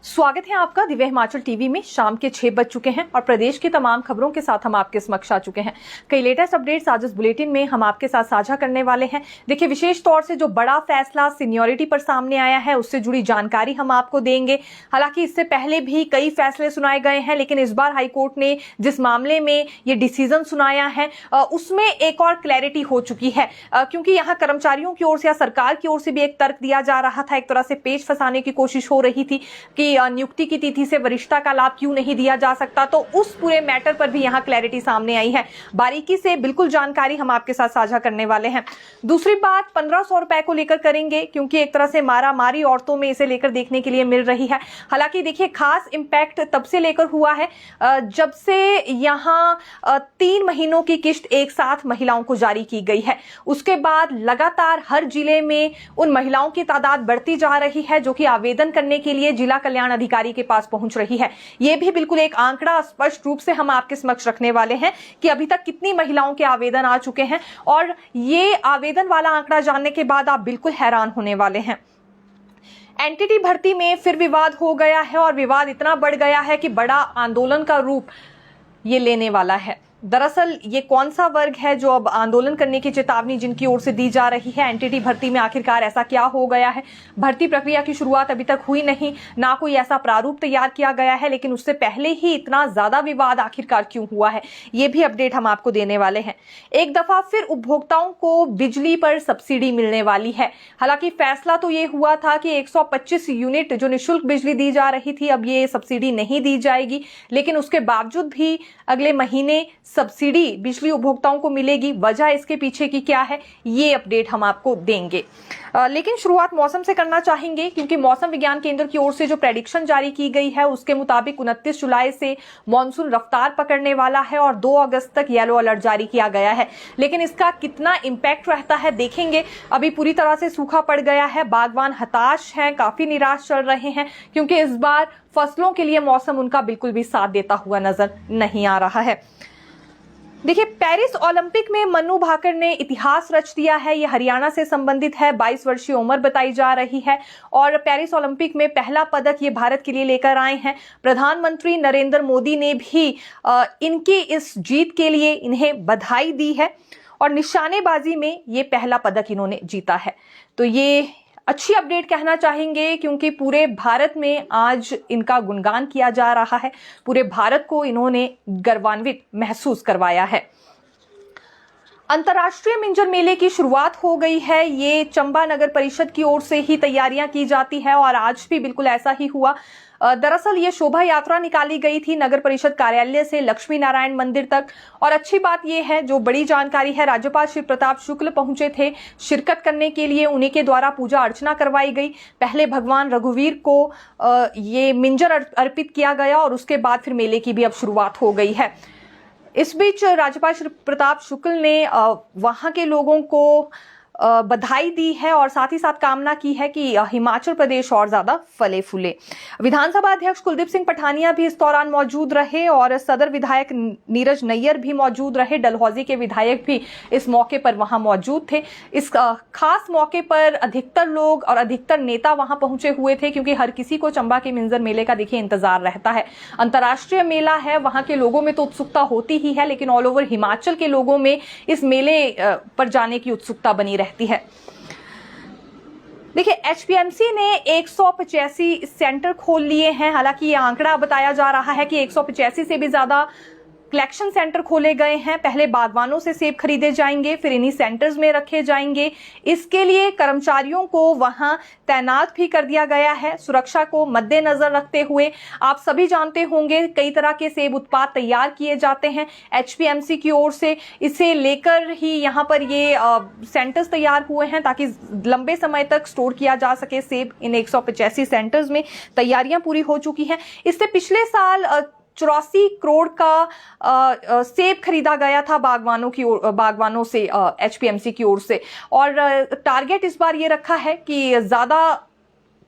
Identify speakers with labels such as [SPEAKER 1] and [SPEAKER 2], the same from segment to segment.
[SPEAKER 1] स्वागत है आपका दिव्य हिमाचल टीवी में। शाम के 6 बज चुके हैं और प्रदेश की तमाम खबरों के साथ हम आपके समक्ष आ चुके हैं। कई लेटेस्ट अपडेट्स आज इस बुलेटिन में हम आपके साथ साझा करने वाले हैं। देखिए, विशेष तौर से जो बड़ा फैसला सीनियरिटी पर सामने आया है उससे जुड़ी जानकारी हम आपको देंगे। हालांकि इससे पहले भी कई फैसले सुनाए गए हैं, लेकिन इस बार हाईकोर्ट ने जिस मामले में ये डिसीजन सुनाया है उसमें एक और क्लैरिटी हो चुकी है, क्योंकि यहाँ कर्मचारियों की ओर से या सरकार की ओर से भी एक तर्क दिया जा रहा था। एक तरह से पेच फंसाने की कोशिश हो रही थी कि नियुक्ति की तिथि से वरिष्ठता का लाभ क्यों नहीं दिया जा सकता। तो उस पूरे मैटर पर भी यहां क्लैरिटी सामने आई है। बारीकी से बिल्कुल जानकारी हम आपके साथ साझा करने वाले हैं। दूसरी बात 1500 रुपए को लेकर करेंगे, क्योंकि एक तरह से मारा मारी औरतों में इसे लेकर देखने के लिए मिल रही है। हालांकि देखिए, खास इंपैक्ट तब से लेकर हुआ है जब से यहां 3 महीनों की किस्त एक साथ महिलाओं को जारी की गई है। उसके बाद लगातार हर जिले में उन महिलाओं की तादाद बढ़ती जा रही है जो कि आवेदन करने के लिए जिला कल्याण अधिकारी के पास पहुंच रही है। यह भी बिल्कुल एक आंकड़ा स्पष्ट रूप से हम आपके समक्ष रखने वाले हैं कि अभी तक कितनी महिलाओं के आवेदन आ चुके हैं, और ये आवेदन वाला आंकड़ा जानने के बाद आप बिल्कुल हैरान होने वाले हैं। एनटीटी भर्ती में फिर विवाद हो गया है, और विवाद इतना बढ़ गया है कि बड़ा आंदोलन का रूप ये लेने वाला है। दरअसल ये कौन सा वर्ग है जो अब आंदोलन करने की चेतावनी जिनकी ओर से दी जा रही है? एनटीटी भर्ती में आखिरकार ऐसा क्या हो गया है? भर्ती प्रक्रिया की शुरुआत अभी तक हुई नहीं, ना कोई ऐसा प्रारूप तैयार किया गया है, लेकिन उससे पहले ही इतना ज्यादा विवाद आखिरकार क्यों हुआ है, ये भी अपडेट हम आपको देने वाले हैं। एक दफा फिर उपभोक्ताओं को बिजली पर सब्सिडी मिलने वाली है। हालांकि फैसला तो ये हुआ था कि 125 यूनिट जो निःशुल्क बिजली दी जा रही थी, अब ये सब्सिडी नहीं दी जाएगी, लेकिन उसके बावजूद भी अगले महीने सब्सिडी बिजली उपभोक्ताओं को मिलेगी। वजह इसके पीछे की क्या है, ये अपडेट हम आपको देंगे। लेकिन शुरुआत मौसम से करना चाहेंगे, क्योंकि मौसम विज्ञान केंद्र की ओर से जो प्रेडिक्शन जारी की गई है उसके मुताबिक 29 जुलाई से मॉनसून रफ्तार पकड़ने वाला है और 2 अगस्त तक येलो अलर्ट जारी किया गया है। लेकिन इसका कितना इंपैक्ट रहता है देखेंगे। अभी पूरी तरह से सूखा पड़ गया है, बागवान हताश हैं, काफी निराश चल रहे हैं, क्योंकि इस बार फसलों के लिए मौसम उनका बिल्कुल भी साथ देता हुआ नजर नहीं आ रहा है। देखिए, पेरिस ओलंपिक में मन्नू भाकर ने इतिहास रच दिया है। ये हरियाणा से संबंधित है, 22 वर्षीय उम्र बताई जा रही है, और पेरिस ओलंपिक में पहला पदक ये भारत के लिए लेकर आए हैं। प्रधानमंत्री नरेंद्र मोदी ने भी इनकी इस जीत के लिए इन्हें बधाई दी है, और निशानेबाजी में ये पहला पदक इन्होंने जीता है। तो ये अच्छी अपडेट कहना चाहेंगे, क्योंकि पूरे भारत में आज इनका गुणगान किया जा रहा है। पूरे भारत को इन्होंने गर्वान्वित महसूस करवाया है। अंतर्राष्ट्रीय मिंजर मेले की शुरुआत हो गई है। ये चंबा नगर परिषद की ओर से ही तैयारियां की जाती है, और आज भी बिल्कुल ऐसा ही हुआ। दरअसल ये शोभा यात्रा निकाली गई थी नगर परिषद कार्यालय से लक्ष्मी नारायण मंदिर तक। और अच्छी बात यह है, जो बड़ी जानकारी है, राज्यपाल श्री प्रताप शुक्ल पहुंचे थे शिरकत करने के लिए। उन्हीं के द्वारा पूजा अर्चना करवाई गई। पहले भगवान रघुवीर को ये मिंजर अर्पित किया गया, और उसके बाद फिर मेले की भी अब शुरुआत हो गई है। इस बीच राज्यपाल श्री प्रताप शुक्ल ने वहां के लोगों को बधाई दी है, और साथ ही साथ कामना की है कि हिमाचल प्रदेश और ज्यादा फले फूले। विधानसभा अध्यक्ष कुलदीप सिंह पठानिया भी इस दौरान मौजूद रहे, और सदर विधायक नीरज नैयर भी मौजूद रहे। डलहौजी के विधायक भी इस मौके पर वहां मौजूद थे। इस खास मौके पर अधिकतर लोग और अधिकतर नेता वहां पहुंचे हुए थे, क्योंकि हर किसी को चंबा के मिंजर मेले का देखिए इंतजार रहता है। अंतर्राष्ट्रीय मेला है, वहां के लोगों में तो उत्सुकता होती ही है, लेकिन ऑल ओवर हिमाचल के लोगों में इस मेले पर जाने की उत्सुकता बनी रहती है। देखिए, एचपीएमसी ने 185 सेंटर खोल लिए हैं। हालांकि ये आंकड़ा बताया जा रहा है कि 185 से भी ज्यादा कलेक्शन सेंटर खोले गए हैं। पहले बागवानों से सेब खरीदे जाएंगे, फिर इन्हीं सेंटर्स में रखे जाएंगे। इसके लिए कर्मचारियों को वहां तैनात भी कर दिया गया है, सुरक्षा को मद्देनजर रखते हुए। आप सभी जानते होंगे, कई तरह के सेब उत्पाद तैयार किए जाते हैं एचपीएमसी की ओर से। इसे लेकर ही यहाँ पर ये सेंटर्स तैयार हुए हैं, ताकि लंबे समय तक स्टोर किया जा सके सेब। इन 185 सेंटर्स में तैयारियां पूरी हो चुकी हैं। इससे पिछले साल 84 करोड़ का सेब खरीदा गया था बागवानों से एचपीएमसी की ओर से, और टारगेट इस बार ये रखा है कि ज्यादा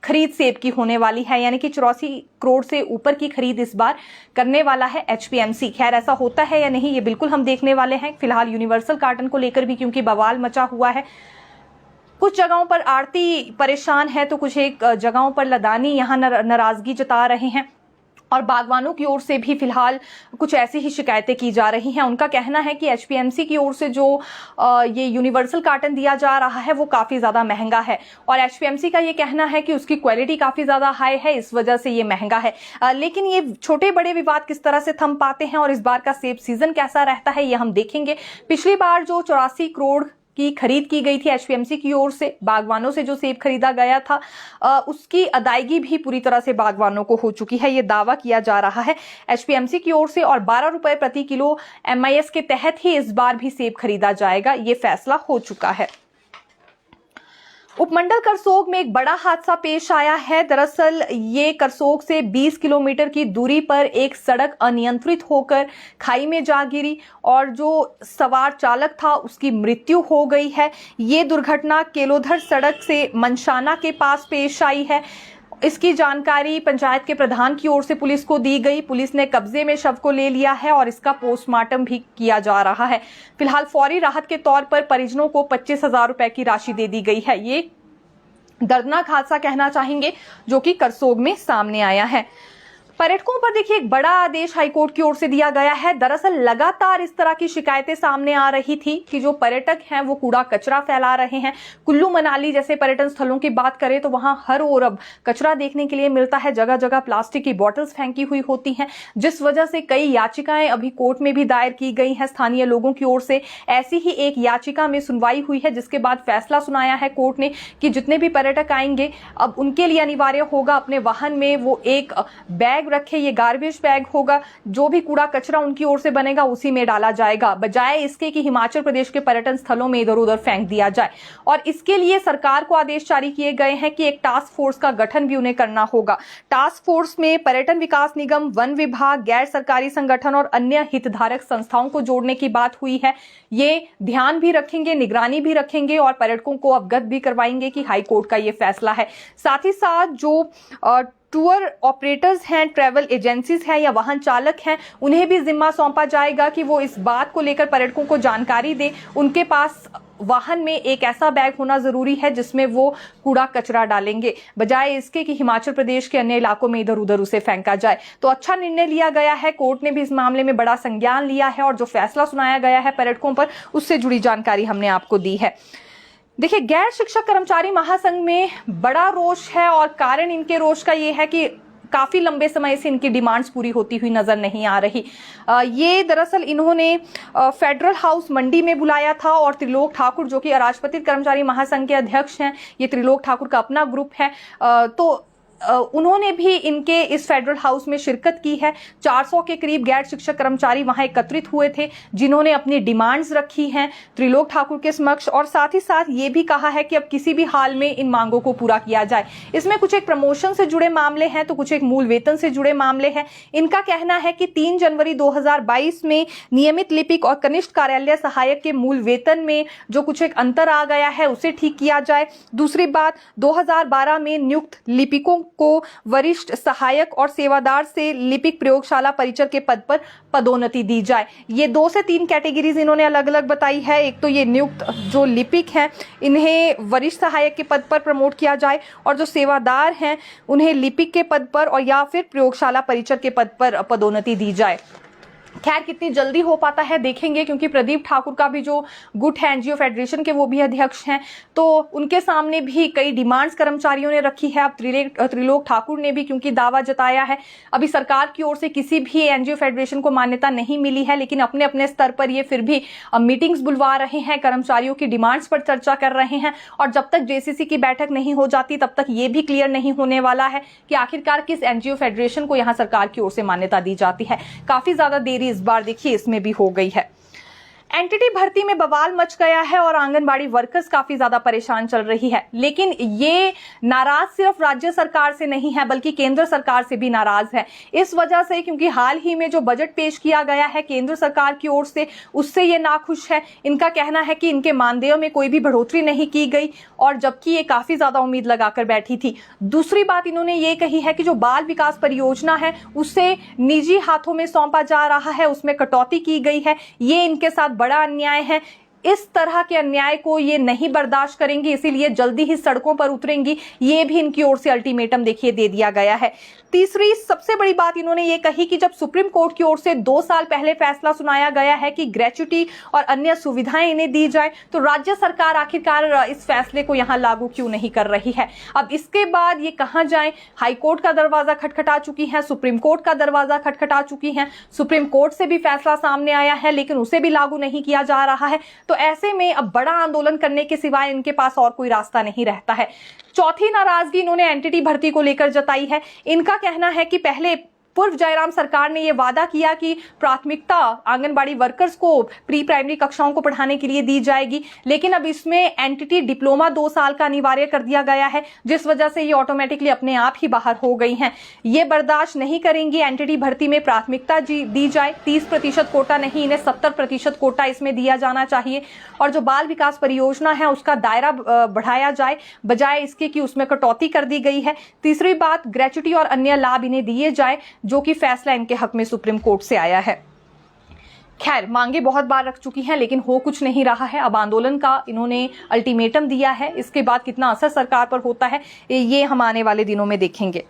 [SPEAKER 1] खरीद सेब की होने वाली है, यानी कि 84 करोड़ से ऊपर की खरीद इस बार करने वाला है एचपीएमसी। खैर, ऐसा होता है या नहीं ये बिल्कुल हम देखने वाले हैं। फिलहाल यूनिवर्सल कार्टन को लेकर भी क्योंकि बवाल मचा हुआ है, कुछ जगहों पर आड़ती परेशान है तो कुछ एक जगहों पर लदानी यहाँ नाराजगी जता रहे हैं और बागवानों की ओर से भी फिलहाल कुछ ऐसी ही शिकायतें की जा रही हैं। उनका कहना है कि एचपीएमसी की ओर से जो ये यूनिवर्सल कार्टन दिया जा रहा है वो काफी ज्यादा महंगा है और एचपीएमसी का ये कहना है कि उसकी क्वालिटी काफी ज्यादा हाई है, इस वजह से ये महंगा है। लेकिन ये छोटे बड़े विवाद किस तरह से थम पाते हैं और इस बार का सेब सीजन कैसा रहता है ये हम देखेंगे। पिछली बार जो 84 करोड़ की खरीद की गई थी एचपीएमसी की ओर से, बागवानों से जो सेब खरीदा गया था उसकी अदायगी भी पूरी तरह से बागवानों को हो चुकी है, ये दावा किया जा रहा है एचपीएमसी की ओर से। और 12 रुपए प्रति किलो एमआईएस के तहत ही इस बार भी सेब खरीदा जाएगा, ये फैसला हो चुका है। उपमंडल करसोग में एक बड़ा हादसा पेश आया है। दरअसल ये करसोग से 20 किलोमीटर की दूरी पर एक सड़क अनियंत्रित होकर खाई में जा गिरी और जो सवार चालक था उसकी मृत्यु हो गई है। ये दुर्घटना केलोधर सड़क से मनशाना के पास पेश आई है। इसकी जानकारी पंचायत के प्रधान की ओर से पुलिस को दी गई। पुलिस ने कब्जे में शव को ले लिया है और इसका पोस्टमार्टम भी किया जा रहा है। फिलहाल फौरी राहत के तौर पर परिजनों को 25,000 रुपए की राशि दे दी गई है। ये दर्दनाक हादसा कहना चाहेंगे जो कि करसोग में सामने आया है। पर्यटकों पर देखिए एक बड़ा आदेश हाईकोर्ट की ओर से दिया गया है। दरअसल लगातार इस तरह की शिकायतें सामने आ रही थी कि जो पर्यटक हैं वो कूड़ा कचरा फैला रहे हैं। कुल्लू मनाली जैसे पर्यटन स्थलों की बात करें तो वहां हर ओर अब कचरा देखने के लिए मिलता है, जगह जगह प्लास्टिक की बॉटल्स फेंकी हुई होती हैं, जिस वजह से कई याचिकाएं अभी कोर्ट में भी दायर की गई हैं स्थानीय लोगों की ओर से। ऐसी ही एक याचिका में सुनवाई हुई है जिसके बाद फैसला सुनाया है कोर्ट ने कि जितने भी पर्यटक आएंगे अब उनके लिए अनिवार्य होगा अपने वाहन में वो एक बैग रखे, ये गार्बेज बैग होगा, जो भी कूड़ा कचरा उनकी ओर से बनेगा उसी में डाला जाएगा, बजाय इसके कि हिमाचल प्रदेश के पर्यटन स्थलों में इधर उधर फेंक दिया जाए। और इसके लिए सरकार को आदेश जारी किए गए हैं कि एक टास्क फोर्स का गठन भी उन्हें करना होगा। टास्क फोर्स में पर्यटन विकास निगम, वन विभाग, गैर सरकारी संगठन और अन्य हितधारक संस्थाओं को जोड़ने की बात हुई है। ये ध्यान भी रखेंगे, निगरानी भी रखेंगे और पर्यटकों को अवगत भी करवाएंगे कि हाईकोर्ट का ये फैसला है। साथ ही साथ जो टूर ऑपरेटर्स हैं, ट्रैवल एजेंसीज हैं या वाहन चालक हैं, उन्हें भी जिम्मा सौंपा जाएगा कि वो इस बात को लेकर पर्यटकों को जानकारी दें। उनके पास वाहन में एक ऐसा बैग होना जरूरी है जिसमें वो कूड़ा कचरा डालेंगे, बजाय इसके कि हिमाचल प्रदेश के अन्य इलाकों में इधर उधर उसे फेंका जाए। तो अच्छा निर्णय लिया गया है, कोर्ट ने भी इस मामले में बड़ा संज्ञान लिया है और जो फैसला सुनाया गया है पर्यटकों पर उससे जुड़ी जानकारी हमने आपको दी है। देखिए, गैर शिक्षक कर्मचारी महासंघ में बड़ा रोष है और कारण इनके रोष का ये है कि काफी लंबे समय से इनकी डिमांड्स पूरी होती हुई नजर नहीं आ रही। ये दरअसल इन्होंने फेडरल हाउस मंडी में बुलाया था और त्रिलोक ठाकुर जो कि अराजपत्रित कर्मचारी महासंघ के अध्यक्ष हैं, ये त्रिलोक ठाकुर का अपना ग्रुप है, तो उन्होंने भी इनके इस फेडरल हाउस में शिरकत की है। 400 के करीब गैर शिक्षक कर्मचारी वहां एकत्रित हुए थे जिन्होंने अपनी डिमांड्स रखी हैं त्रिलोक ठाकुर के समक्ष और साथ ही साथ ये भी कहा है कि अब किसी भी हाल में इन मांगों को पूरा किया जाए। इसमें कुछ एक प्रमोशन से जुड़े मामले हैं तो कुछ एक मूल वेतन से जुड़े मामले हैं। इनका कहना है कि 3 जनवरी 2022 में नियमित लिपिक और कनिष्ठ कार्यालय सहायक के मूल वेतन में जो कुछ एक अंतर आ गया है उसे ठीक किया जाए। दूसरी बात, 2012 में नियुक्त लिपिकों को वरिष्ठ सहायक और सेवादार से लिपिक प्रयोगशाला परिचर के पद पर पदोन्नति दी जाए। ये 2 से 3 कैटेगरीज इन्होंने अलग अलग बताई है। एक तो ये नियुक्त जो लिपिक हैं इन्हें वरिष्ठ सहायक के पद पर प्रमोट किया जाए और जो सेवादार हैं उन्हें लिपिक के पद पर और या फिर प्रयोगशाला परिचर के पद पर पदोन्नति दी जाए। खैर कितनी जल्दी हो पाता है देखेंगे, क्योंकि प्रदीप ठाकुर का भी जो गुट है एनजीओ फेडरेशन के वो भी अध्यक्ष हैं, तो उनके सामने भी कई डिमांड्स कर्मचारियों ने रखी है। अब त्रिलोक ठाकुर ने भी क्योंकि दावा जताया है, अभी सरकार की ओर से किसी भी एनजीओ फेडरेशन को मान्यता नहीं मिली है, लेकिन अपने अपने स्तर पर ये फिर भी मीटिंग्स बुलवा रहे हैं, कर्मचारियों की डिमांड्स पर चर्चा कर रहे हैं और जब तक जेसीसी की बैठक नहीं हो जाती तब तक ये भी क्लियर नहीं होने वाला है कि आखिरकार किस एनजीओ फेडरेशन को यहाँ सरकार की ओर से मान्यता दी जाती है। काफी ज्यादा देरी इस बार देखिए इसमें भी हो गई है। एनटीटी भर्ती में बवाल मच गया है और आंगनबाड़ी वर्कर्स काफी ज्यादा परेशान चल रही है, लेकिन ये नाराज सिर्फ राज्य सरकार से नहीं है बल्कि केंद्र सरकार से भी नाराज है। इस वजह से क्योंकि हाल ही में जो बजट पेश किया गया है केंद्र सरकार की ओर से उससे ये नाखुश है। इनका कहना है कि इनके मानदेय में कोई भी बढ़ोतरी नहीं की गई और जबकि ये काफी ज्यादा उम्मीद लगाकर बैठी थी। दूसरी बात इन्होंने ये कही है कि जो बाल विकास परियोजना है उसे निजी हाथों में सौंपा जा रहा है, उसमें कटौती की गई है, ये इनके साथ बड़ा अन्याय है। इस तरह के अन्याय को ये नहीं बर्दाश्त करेंगी, इसीलिए जल्दी ही सड़कों पर उतरेंगी। ये भी इनकी ओर से अल्टीमेटम देखिए दे दिया गया है। तीसरी सबसे बड़ी बात इन्होंने ये कही कि जब सुप्रीम कोर्ट की ओर से 2 साल पहले फैसला सुनाया गया है कि ग्रेच्युटी और अन्य सुविधाएं इन्हें दी जाए, तो राज्य सरकार आखिरकार इस फैसले को यहां लागू क्यों नहीं कर रही है। अब इसके बाद ये कहां जाएं? हाई कोर्ट का दरवाजा खटखटा चुकी है, सुप्रीम कोर्ट का दरवाजा खटखटा चुकी है, सुप्रीम कोर्ट से भी फैसला सामने आया है लेकिन उसे भी लागू नहीं किया जा रहा है। तो ऐसे में अब बड़ा आंदोलन करने के सिवाय इनके पास और कोई रास्ता नहीं रहता है। चौथी नाराजगी इन्होंने एनटीटी भर्ती को लेकर जताई है। इनका कहना है कि पहले पूर्व जयराम सरकार ने यह वादा किया कि प्राथमिकता आंगनबाड़ी वर्कर्स को प्री प्राइमरी कक्षाओं को पढ़ाने के लिए दी जाएगी, लेकिन अब इसमें एनटीटी डिप्लोमा 2 साल का अनिवार्य कर दिया गया है, जिस वजह से ये ऑटोमेटिकली अपने आप ही बाहर हो गई हैं। ये बर्दाश्त नहीं करेंगी, एनटीटी भर्ती में प्राथमिकता दी जाए। 30% कोटा नहीं, इन्हें 70% कोटा इसमें दिया जाना चाहिए। और जो बाल विकास परियोजना है उसका दायरा बढ़ाया जाए, बजाय इसके कि उसमें कटौती कर दी गई है। तीसरी बात, ग्रेच्युटी और अन्य लाभ इन्हें दिए जाए, जो कि फैसला इनके हक में सुप्रीम कोर्ट से आया है। खैर, मांगे बहुत बार रख चुकी हैं लेकिन हो कुछ नहीं रहा है। अब आंदोलन का इन्होंने अल्टीमेटम दिया है, इसके बाद कितना असर सरकार पर होता है ये हम आने वाले दिनों में देखेंगे।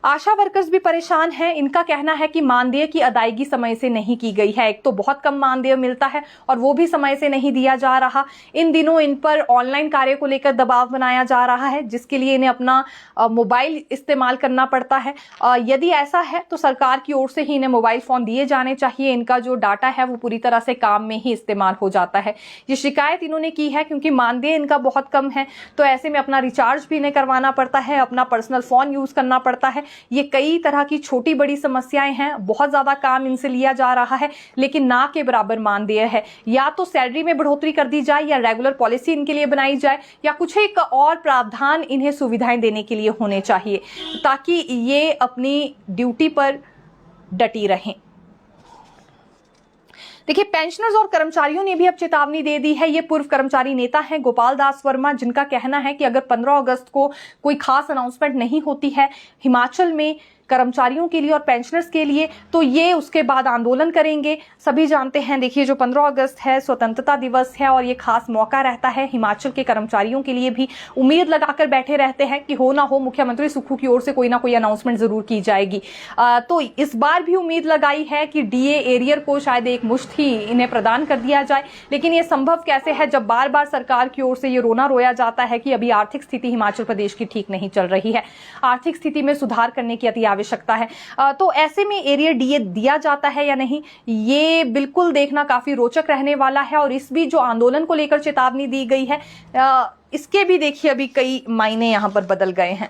[SPEAKER 1] आशा वर्कर्स भी परेशान हैं। इनका कहना है कि मानदेय की अदायगी समय से नहीं की गई है। एक तो बहुत कम मानदेय मिलता है और वो भी समय से नहीं दिया जा रहा। इन दिनों इन पर ऑनलाइन कार्य को लेकर दबाव बनाया जा रहा है, जिसके लिए इन्हें अपना मोबाइल इस्तेमाल करना पड़ता है। यदि ऐसा है तो सरकार की ओर से ही इन्हें मोबाइल फोन दिए जाने चाहिए। इनका जो डाटा है वो पूरी तरह से काम में ही इस्तेमाल हो जाता है। ये शिकायत इन्होंने की है क्योंकि मानदेय इनका बहुत कम है, तो ऐसे में अपना रिचार्ज भी इन्हें करवाना पड़ता है, अपना पर्सनल फोन यूज करना पड़ता है। ये कई तरह की छोटी बड़ी समस्याएं हैं। बहुत ज्यादा काम इनसे लिया जा रहा है लेकिन ना के बराबर मानदेय है। या तो सैलरी में बढ़ोतरी कर दी जाए या रेगुलर पॉलिसी इनके लिए बनाई जाए या कुछ एक और प्रावधान इन्हें सुविधाएं देने के लिए होने चाहिए ताकि ये अपनी ड्यूटी पर डटी रहें। देखिए, पेंशनर्स और कर्मचारियों ने भी अब चेतावनी दे दी है। ये पूर्व कर्मचारी नेता हैं गोपाल दास वर्मा, जिनका कहना है कि अगर 15 अगस्त को कोई खास अनाउंसमेंट नहीं होती है हिमाचल में कर्मचारियों के लिए और पेंशनर्स के लिए, तो ये उसके बाद आंदोलन करेंगे। सभी जानते हैं, देखिए, जो 15 अगस्त है स्वतंत्रता दिवस है और ये खास मौका रहता है हिमाचल के कर्मचारियों के लिए भी। उम्मीद लगाकर बैठे रहते हैं कि हो ना हो मुख्यमंत्री सुक्खू की ओर से कोई ना कोई अनाउंसमेंट जरूर की जाएगी। तो इस बार भी उम्मीद लगाई है कि डीए एरियर को शायद एक मुश्त ही इन्हें प्रदान कर दिया जाए, लेकिन ये संभव कैसे है जब बार बार सरकार की ओर से ये रोना रोया जाता है कि अभी आर्थिक स्थिति हिमाचल प्रदेश की ठीक नहीं चल रही है। आर्थिक स्थिति में सुधार करने की अति आवश्यकता है। तो ऐसे में एरियर डीए दिया जाता है या नहीं, ये बिल्कुल देखना काफी रोचक रहने वाला है। और इस बीच जो आंदोलन को लेकर चेतावनी दी गई है, इसके भी देखिए अभी कई मायने यहां पर बदल गए हैं।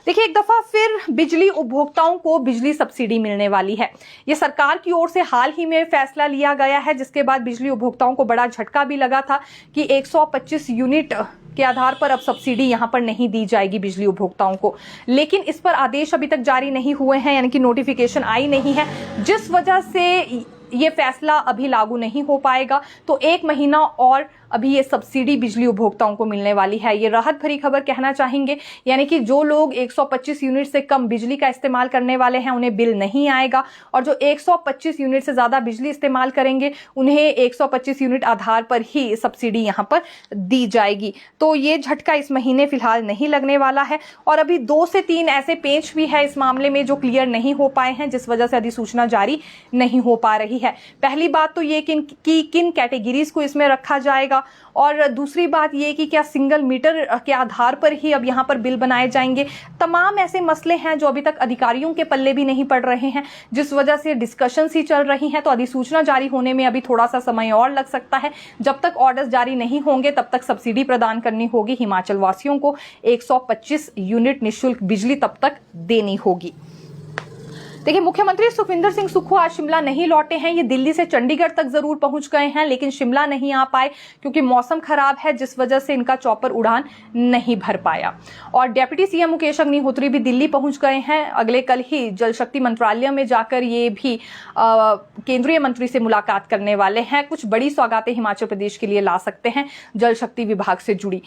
[SPEAKER 1] देखिए, एक दफा फिर बिजली उपभोक्ताओं को बिजली सब्सिडी मिलने वाली है। ये सरकार की ओर से हाल ही में फैसला लिया गया है, जिसके बाद बिजली उपभोक्ताओं को बड़ा झटका भी लगा था कि 125 यूनिट के आधार पर अब सब्सिडी यहां पर नहीं दी जाएगी बिजली उपभोक्ताओं को। लेकिन इस पर आदेश अभी तक जारी नहीं हुए हैं, यानी कि नोटिफिकेशन आई नहीं है, जिस वजह से ये फैसला अभी लागू नहीं हो पाएगा। तो 1 महीना और अभी ये सब्सिडी बिजली उपभोक्ताओं को मिलने वाली है। ये राहत भरी खबर कहना चाहेंगे, यानी कि जो लोग 125 यूनिट से कम बिजली का इस्तेमाल करने वाले हैं उन्हें बिल नहीं आएगा, और जो 125 यूनिट से ज्यादा बिजली इस्तेमाल करेंगे उन्हें 125 यूनिट आधार पर ही सब्सिडी यहां पर दी जाएगी। तो ये झटका इस महीने फिलहाल नहीं लगने वाला है। और अभी 2 से 3 ऐसे पेच भी है इस मामले में जो क्लियर नहीं हो पाए हैं, जिस वजह से अधिसूचना जारी नहीं हो पा रही है। पहली बात तो ये कि किन कैटेगरीज को इसमें रखा जाएगा, और दूसरी बात ये कि क्या सिंगल मीटर के आधार पर ही अब यहाँ पर बिल बनाए जाएंगे। तमाम ऐसे मसले हैं जो अभी तक अधिकारियों के पल्ले भी नहीं पड़ रहे हैं, जिस वजह से डिस्कशंस ही चल रही हैं। तो अधिसूचना जारी होने में अभी थोड़ा सा समय और लग सकता है। जब तक ऑर्डर्स जारी नहीं होंगे तब तक सब्सिडी प्रदान करनी होगी हिमाचल वासियों को। 125 यूनिट निःशुल्क बिजली तब तक देनी होगी। देखिए, मुख्यमंत्री सुखविंदर सिंह सुक्खू आज शिमला नहीं लौटे हैं। ये दिल्ली से चंडीगढ़ तक जरूर पहुंच गए हैं, लेकिन शिमला नहीं आ पाए क्योंकि मौसम खराब है, जिस वजह से इनका चॉपर उड़ान नहीं भर पाया। और डिप्टी सीएम मुकेश अग्निहोत्री भी दिल्ली पहुंच गए हैं। अगले कल ही जल शक्ति मंत्रालय में जाकर ये भी केंद्रीय मंत्री से मुलाकात करने वाले हैं। कुछ बड़ी सौगातें हिमाचल प्रदेश के लिए ला सकते हैं जल शक्ति विभाग से जुड़ी।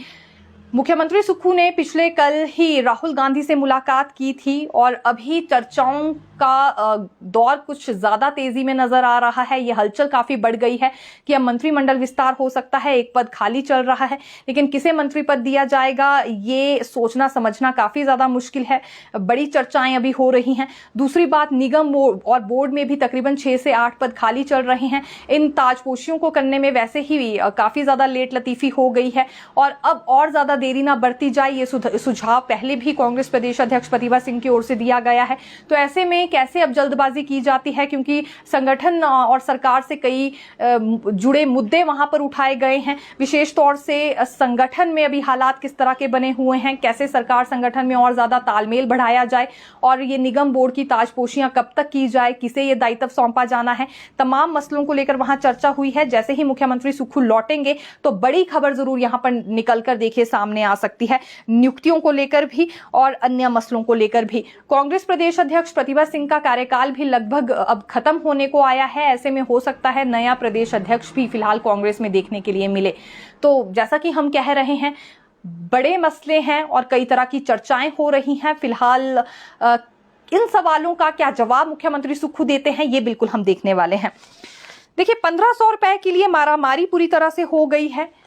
[SPEAKER 1] मुख्यमंत्री सुक्खू ने पिछले कल ही राहुल गांधी से मुलाकात की थी और अभी चर्चाओं का दौर कुछ ज्यादा तेजी में नजर आ रहा है। यह हलचल काफी बढ़ गई है कि अब मंत्रिमंडल विस्तार हो सकता है, एक पद खाली चल रहा है, लेकिन किसे मंत्री पद दिया जाएगा ये सोचना समझना काफी ज्यादा मुश्किल है। बड़ी चर्चाएं अभी हो रही हैं। दूसरी बात, निगम और बोर्ड में भी तकरीबन 6 से 8 पद खाली चल रहे हैं। इन ताजपोशियों को करने में वैसे ही काफी ज्यादा लेट लतीफी हो गई है और अब और ज्यादा देरी ना बढ़ती जाए, ये सुझाव पहले भी कांग्रेस प्रदेश अध्यक्ष प्रतिभा सिंह की ओर से दिया गया है। तो ऐसे में कैसे अब जल्दबाजी की जाती है, क्योंकि संगठन और सरकार से कई जुड़े मुद्दे वहां पर उठाए गए हैं। विशेष तौर से संगठन में अभी हालात किस तरह के बने हुए हैं, कैसे सरकार संगठन में और ज्यादा तालमेल बढ़ाया जाए और ये निगम बोर्ड की ताजपोशियां कब तक की जाए, किसे ये दायित्व सौंपा जाना है, तमाम मसलों को लेकर वहां चर्चा हुई है। जैसे ही मुख्यमंत्री सुक्खू लौटेंगे तो बड़ी खबर जरूर यहां पर निकलकर देखिए सामने आ सकती है, नियुक्तियों को लेकर भी और अन्य मसलों को लेकर भी। कांग्रेस प्रदेश अध्यक्ष प्रतिभा सिंह का कार्यकाल भी लगभग अब खत्म होने को आया है। ऐसे में हो सकता है नया प्रदेश अध्यक्ष भी फिलहाल कांग्रेस में देखने के लिए मिले। तो जैसा कि हम कह रहे हैं, बड़े मसले हैं और कई तरह की चर्चाएं हो रही हैं। फिलहाल इन सवालों का क्या जवाब मुख्यमंत्री सुक्खू देते हैं, ये बिल्कुल हम देखने वाले हैं। देखिए, 1500 रुपए के लिए मारामारी पूरी तरह से हो गई है।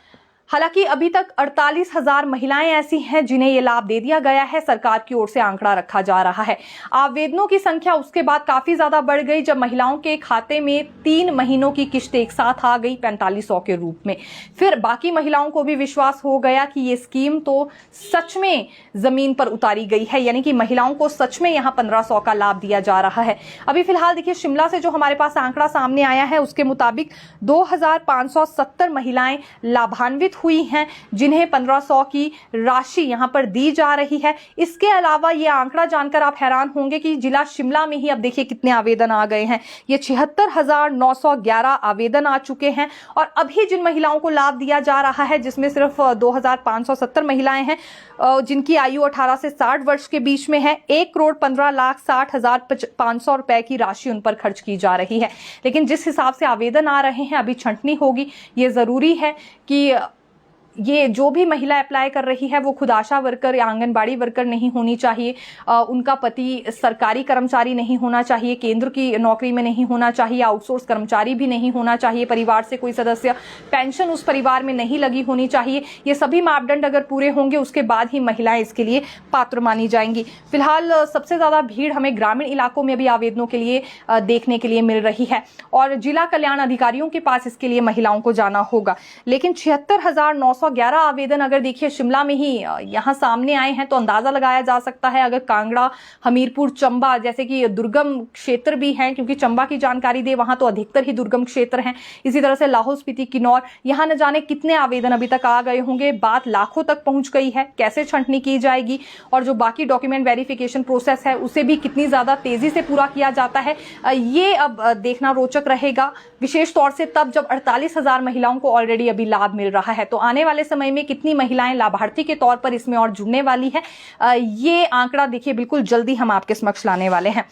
[SPEAKER 1] हालांकि अभी तक 48,000 महिलाएं ऐसी हैं जिन्हें यह लाभ दे दिया गया है, सरकार की ओर से आंकड़ा रखा जा रहा है। आवेदनों की संख्या उसके बाद काफी ज्यादा बढ़ गई जब महिलाओं के खाते में 3 महीनों की किश्त एक साथ आ गई 4500 के रूप में। फिर बाकी महिलाओं को भी विश्वास हो गया कि ये स्कीम तो सच में जमीन पर उतारी गई है, यानी कि महिलाओं को सच में यहाँ 1500 का लाभ दिया जा रहा है। अभी फिलहाल देखिए, शिमला से जो हमारे पास आंकड़ा सामने आया है उसके मुताबिक 2570 महिलाएं लाभान्वित हुई हैं, जिन्हें 1500 की राशि यहां पर दी जा रही है। इसके अलावा यह आंकड़ा जानकर आप हैरान होंगे कि जिला शिमला में ही अब देखिए कितने आवेदन आ गए हैं। ये 76,911 आवेदन आ चुके हैं और अभी जिन महिलाओं को लाभ दिया जा रहा है, जिसमें सिर्फ 2570 महिलाएं हैं जिनकी आयु 18 से 60 वर्ष के बीच में है, 1,15,60,500 रुपए की राशि उन पर खर्च की जा रही है। लेकिन जिस हिसाब से आवेदन आ रहे हैं, अभी छंटनी होगी। ये जरूरी है कि ये जो भी महिला अप्लाई कर रही है वो खुद आशा वर्कर या आंगनबाड़ी वर्कर नहीं होनी चाहिए, उनका पति सरकारी कर्मचारी नहीं होना चाहिए, केंद्र की नौकरी में नहीं होना चाहिए, आउटसोर्स कर्मचारी भी नहीं होना चाहिए, परिवार से कोई सदस्य पेंशन उस परिवार में नहीं लगी होनी चाहिए। ये सभी मापदंड अगर पूरे होंगे उसके बाद ही महिलाएं इसके लिए पात्र मानी जाएंगी। फिलहाल सबसे ज्यादा भीड़ हमें ग्रामीण इलाकों में भी आवेदनों के लिए देखने के लिए मिल रही है और जिला कल्याण अधिकारियों के पास इसके लिए महिलाओं को जाना होगा। लेकिन 76,911 आवेदन अगर देखिए शिमला में ही यहां सामने आए हैं तो अंदाजा लगाया जा सकता है, अगर कांगड़ा, हमीरपुर, चंबा जैसे कि दुर्गम क्षेत्र भी हैं, क्योंकि चंबा की जानकारी दे वहां तो अधिकतर ही दुर्गम क्षेत्र हैं, इसी तरह से लाहौल स्पीति, किन्नौर, यहां न जाने कितने आवेदन अभी तक आ गए होंगे। बात लाखों तक पहुंच गई है। कैसे छंटनी की जाएगी और जो बाकी डॉक्यूमेंट वेरिफिकेशन प्रोसेस है उसे भी कितनी ज्यादा तेजी से पूरा किया जाता है, ये अब देखना रोचक रहेगा, विशेष तौर से तब जब 48,000 महिलाओं को ऑलरेडी अभी लाभ मिल रहा है। तो आने वाले समय में कितनी महिलाएं लाभार्थी के तौर पर इसमें और जुड़ने वाली है, ये आंकड़ा देखिए बिल्कुल जल्दी हम आपके समक्ष लाने वाले हैं।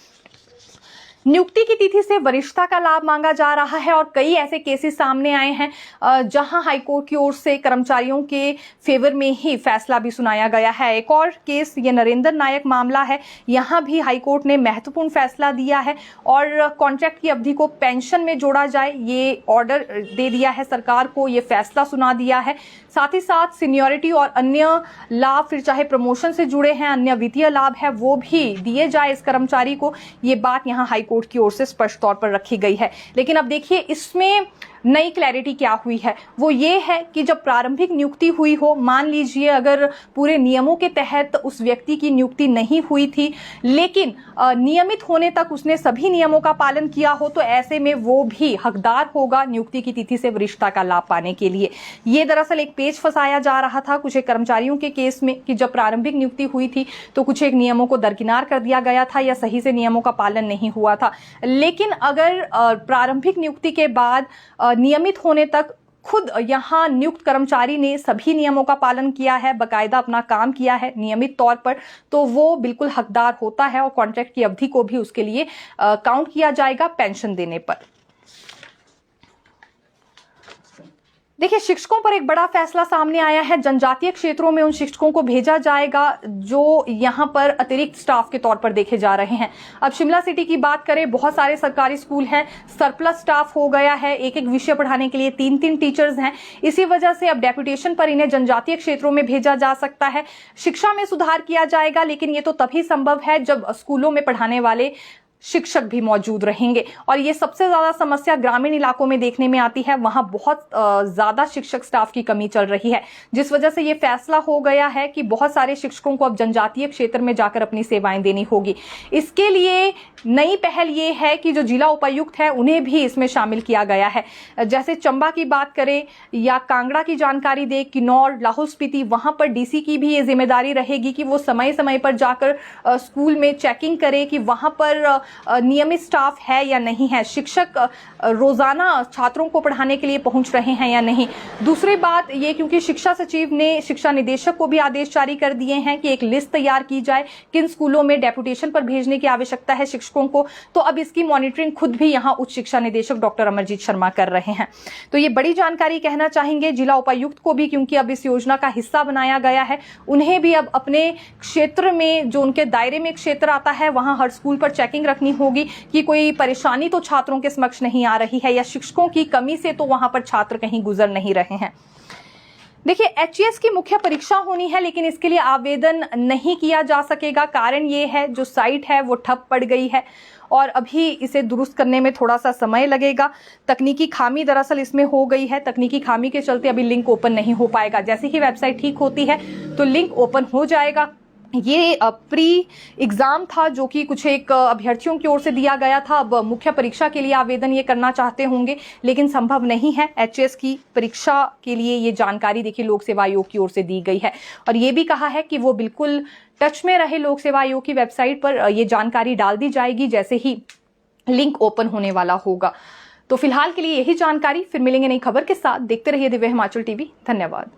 [SPEAKER 1] नियुक्ति की तिथि से वरिष्ठता का लाभ मांगा जा रहा है और कई ऐसे केसेस सामने आए हैं जहां हाईकोर्ट की ओर से कर्मचारियों के फेवर में ही फैसला भी सुनाया गया है। एक और केस ये नरेंद्र नायक मामला है, यहां भी हाईकोर्ट ने महत्वपूर्ण फैसला दिया है और कॉन्ट्रैक्ट की अवधि को पेंशन में जोड़ा जाए, ये ऑर्डर दे दिया है सरकार को, ये फैसला सुना दिया है। साथ ही साथ सीनियरिटी और अन्य लाभ, फिर चाहे प्रमोशन से जुड़े हैं, अन्य वित्तीय लाभ है, वो भी दिए जाए इस कर्मचारी को। ये बात यहां हाईकोर्ट की ओर से स्पष्ट तौर पर रखी गई है। लेकिन अब देखिए इसमें नई क्लैरिटी क्या हुई है, वो ये है कि जब प्रारंभिक नियुक्ति हुई हो, मान लीजिए अगर पूरे नियमों के तहत उस व्यक्ति की नियुक्ति नहीं हुई थी लेकिन नियमित होने तक उसने सभी नियमों का पालन किया हो, तो ऐसे में वो भी हकदार होगा नियुक्ति की तिथि से वरिष्ठता का लाभ पाने के लिए। ये दरअसल एक पेच फंसाया जा रहा था कुछ एक कर्मचारियों के केस में कि जब प्रारंभिक नियुक्ति हुई थी तो कुछ एक नियमों को दरकिनार कर दिया गया था या सही से नियमों का पालन नहीं हुआ था। लेकिन अगर प्रारंभिक नियुक्ति के बाद नियमित होने तक खुद यहां नियुक्त कर्मचारी ने सभी नियमों का पालन किया है, बकायदा अपना काम किया है नियमित तौर पर, तो वो बिल्कुल हकदार होता है और कॉन्ट्रैक्ट की अवधि को भी उसके लिए काउंट किया जाएगा पेंशन देने पर। देखिए, शिक्षकों पर एक बड़ा फैसला सामने आया है। जनजातीय क्षेत्रों में उन शिक्षकों को भेजा जाएगा जो यहां पर अतिरिक्त स्टाफ के तौर पर देखे जा रहे हैं। अब शिमला सिटी की बात करें, बहुत सारे सरकारी स्कूल हैं, सरप्लस स्टाफ हो गया है, एक एक विषय पढ़ाने के लिए 3-3 टीचर्स हैं। इसी वजह से अब डेपुटेशन पर इन्हें जनजातीय क्षेत्रों में भेजा जा सकता है। शिक्षा में सुधार किया जाएगा, लेकिन ये तो तभी संभव है जब स्कूलों में पढ़ाने वाले शिक्षक भी मौजूद रहेंगे। और ये सबसे ज्यादा समस्या ग्रामीण इलाकों में देखने में आती है, वहां बहुत ज्यादा शिक्षक स्टाफ की कमी चल रही है, जिस वजह से ये फैसला हो गया है कि बहुत सारे शिक्षकों को अब जनजातीय क्षेत्र में जाकर अपनी सेवाएं देनी होगी। इसके लिए नई पहल ये है कि जो जिला उपायुक्त है उन्हें भी इसमें शामिल किया गया है। जैसे चंबा की बात करें या कांगड़ा की जानकारी दे, किन्नौर, लाहौल स्पीति, वहां पर डीसी की भी ये जिम्मेदारी रहेगी कि वो समय समय पर जाकर स्कूल में चेकिंग करे कि वहां पर नियमित स्टाफ है या नहीं है, शिक्षक रोजाना छात्रों को पढ़ाने के लिए पहुंच रहे हैं या नहीं। दूसरी बात ये, क्योंकि शिक्षा सचिव ने शिक्षा निदेशक को भी आदेश जारी कर दिए हैं कि एक लिस्ट तैयार की जाए किन स्कूलों में डेपुटेशन पर भेजने की आवश्यकता है शिक्षकों को, तो अब इसकी मॉनिटरिंग खुद भी यहां उच्च शिक्षा निदेशक डॉक्टर अमरजीत शर्मा कर रहे हैं। तो ये बड़ी जानकारी कहना चाहेंगे जिला उपायुक्त को भी, क्योंकि अब इस योजना का हिस्सा बनाया गया है। उन्हें भी अब अपने क्षेत्र में, जो उनके दायरे में क्षेत्र आता है, वहां हर स्कूल पर चेकिंग रखनी होगी कि कोई परेशानी तो छात्रों के समक्ष नहीं आ रही है या शिक्षकों की कमी से तो वहां पर छात्र कहीं गुजर नहीं रहे हैं। देखिए, एचईएस की मुख्य परीक्षा होनी है, लेकिन इसके लिए आवेदन नहीं किया जा सकेगा। कारण ये है, जो साइट है वो ठप पड़ गई है और अभी इसे दुरुस्त करने में थोड़ा सा समय लगेगा। तकनीकी खामी दरअसल इसमें हो गई है, तकनीकी खामी के चलते अभी लिंक ओपन नहीं हो पाएगा। जैसे ही वेबसाइट ठीक होती है तो लिंक ओपन हो जाएगा। ये प्री एग्जाम था जो कि कुछ एक अभ्यर्थियों की ओर से दिया गया था। अब मुख्य परीक्षा के लिए आवेदन ये करना चाहते होंगे, लेकिन संभव नहीं है। एचएस की परीक्षा के लिए ये जानकारी देखिए लोक सेवा आयोग की ओर से दी गई है और ये भी कहा है कि वो बिल्कुल टच में रहे। लोक सेवा आयोग की वेबसाइट पर ये जानकारी डाल दी जाएगी जैसे ही लिंक ओपन होने वाला होगा। तो फिलहाल के लिए यही जानकारी, फिर मिलेंगे नई खबर के साथ। देखते रहिए दिव्य हिमाचल टीवी। धन्यवाद।